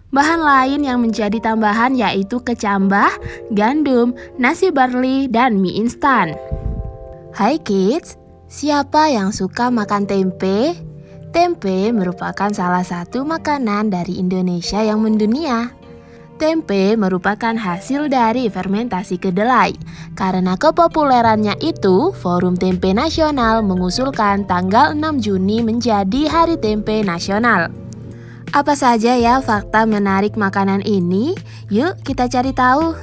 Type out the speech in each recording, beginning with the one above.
Bahan lain yang menjadi tambahan yaitu kecambah, gandum, nasi barley, dan mie instan. Hai kids, siapa yang suka makan tempe? Tempe merupakan salah satu makanan dari Indonesia yang mendunia. Tempe merupakan hasil dari fermentasi kedelai. Karena kepopulerannya itu, Forum Tempe Nasional mengusulkan tanggal 6 Juni menjadi Hari Tempe Nasional. Apa saja ya fakta menarik makanan ini? Yuk kita cari tahu.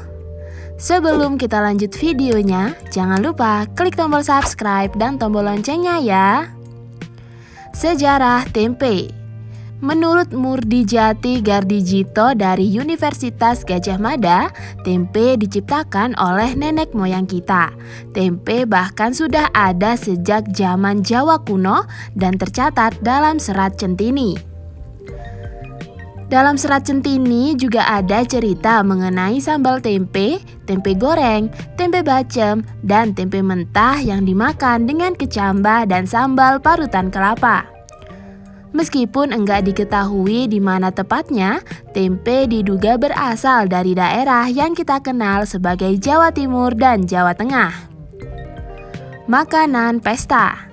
Sebelum kita lanjut videonya, jangan lupa klik tombol subscribe dan tombol loncengnya ya. Sejarah tempe. Menurut Murdijati Gardijito dari Universitas Gadjah Mada, tempe diciptakan oleh nenek moyang kita. Tempe bahkan sudah ada sejak zaman Jawa kuno dan tercatat dalam serat Centini. Dalam serat Centini juga ada cerita mengenai sambal tempe, tempe goreng, tempe bacem, dan tempe mentah yang dimakan dengan kecambah dan sambal parutan kelapa. Meskipun enggak diketahui di mana tepatnya, tempe diduga berasal dari daerah yang kita kenal sebagai Jawa Timur dan Jawa Tengah. Makanan pesta.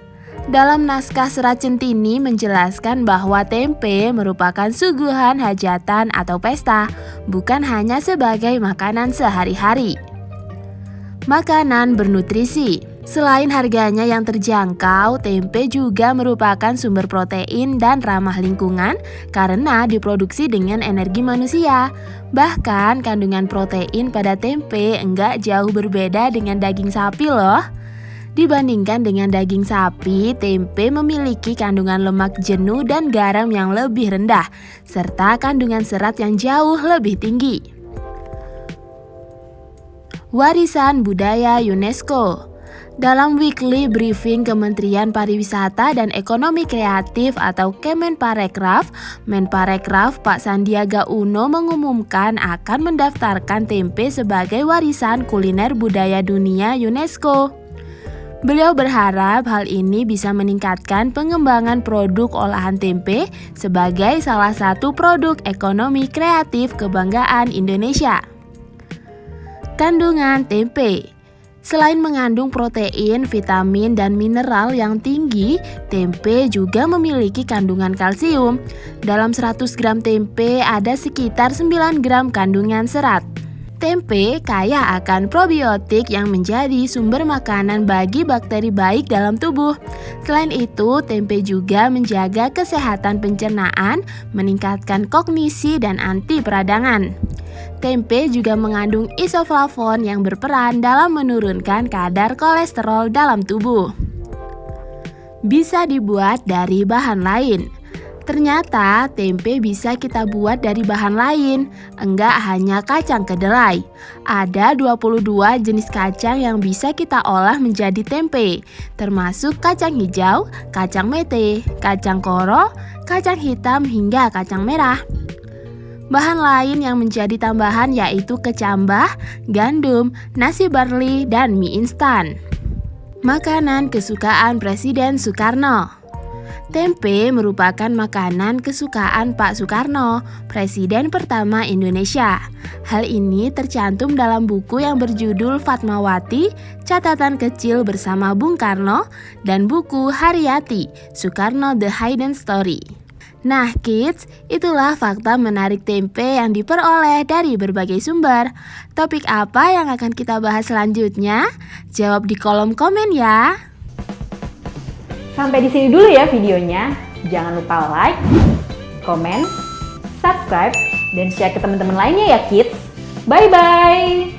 Dalam naskah serat Centini menjelaskan bahwa tempe merupakan suguhan hajatan atau pesta, bukan hanya sebagai makanan sehari-hari. Makanan bernutrisi. Selain harganya yang terjangkau, tempe juga merupakan sumber protein dan ramah lingkungan karena diproduksi dengan energi manusia. Bahkan kandungan protein pada tempe enggak jauh berbeda dengan daging sapi loh. Dibandingkan dengan daging sapi, tempe memiliki kandungan lemak jenuh dan garam yang lebih rendah, serta kandungan serat yang jauh lebih tinggi. Warisan Budaya UNESCO. Dalam weekly briefing Kementerian Pariwisata dan Ekonomi Kreatif atau Kemenparekraf, Menparekraf Pak Sandiaga Uno mengumumkan akan mendaftarkan tempe sebagai warisan kuliner budaya dunia UNESCO. Beliau berharap hal ini bisa meningkatkan pengembangan produk olahan tempe sebagai salah satu produk ekonomi kreatif kebanggaan Indonesia. Kandungan tempe. Selain mengandung protein, vitamin, dan mineral yang tinggi, tempe juga memiliki kandungan kalsium. Dalam 100 gram tempe ada sekitar 9 gram kandungan serat. Tempe kaya akan probiotik yang menjadi sumber makanan bagi bakteri baik dalam tubuh. Selain itu, tempe juga menjaga kesehatan pencernaan, meningkatkan kognisi dan anti peradangan. Tempe juga mengandung isoflavon yang berperan dalam menurunkan kadar kolesterol dalam tubuh. Bisa dibuat dari bahan lain. Ternyata tempe bisa kita buat dari bahan lain, enggak hanya kacang kedelai. Ada 22 jenis kacang yang bisa kita olah menjadi tempe, termasuk kacang hijau, kacang mete, kacang koro, kacang hitam hingga kacang merah. Bahan lain yang menjadi tambahan yaitu kecambah, gandum, nasi barley, dan mie instan. Makanan kesukaan Presiden Soekarno. Tempe merupakan makanan kesukaan Pak Soekarno, Presiden pertama Indonesia. Hal ini tercantum dalam buku yang berjudul Fatmawati, Catatan Kecil Bersama Bung Karno, dan buku Haryati, Soekarno The Hidden Story. Nah kids, itulah fakta menarik tempe yang diperoleh dari berbagai sumber. Topik apa yang akan kita bahas selanjutnya? Jawab di kolom komen ya. Sampai di sini dulu ya videonya. Jangan lupa like, komen, subscribe, dan share ke teman-teman lainnya ya kids. Bye-bye!